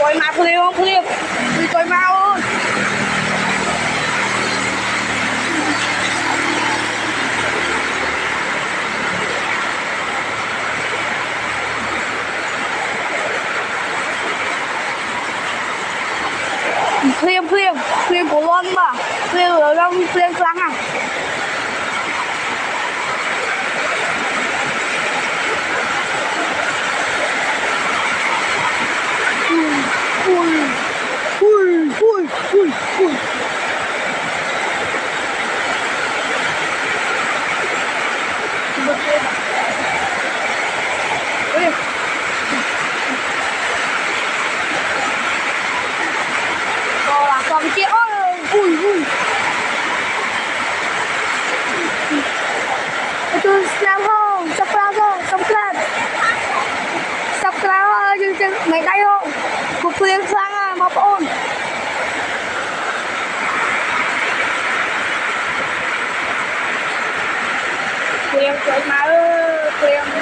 coi mà phim đi coi ma ơi phim của luôn mà phim ở trong phim sáng à ui còn kia ui itu làm không subscribe chứ mấy đây không một phim sang à mà ôn phim chơi mà phim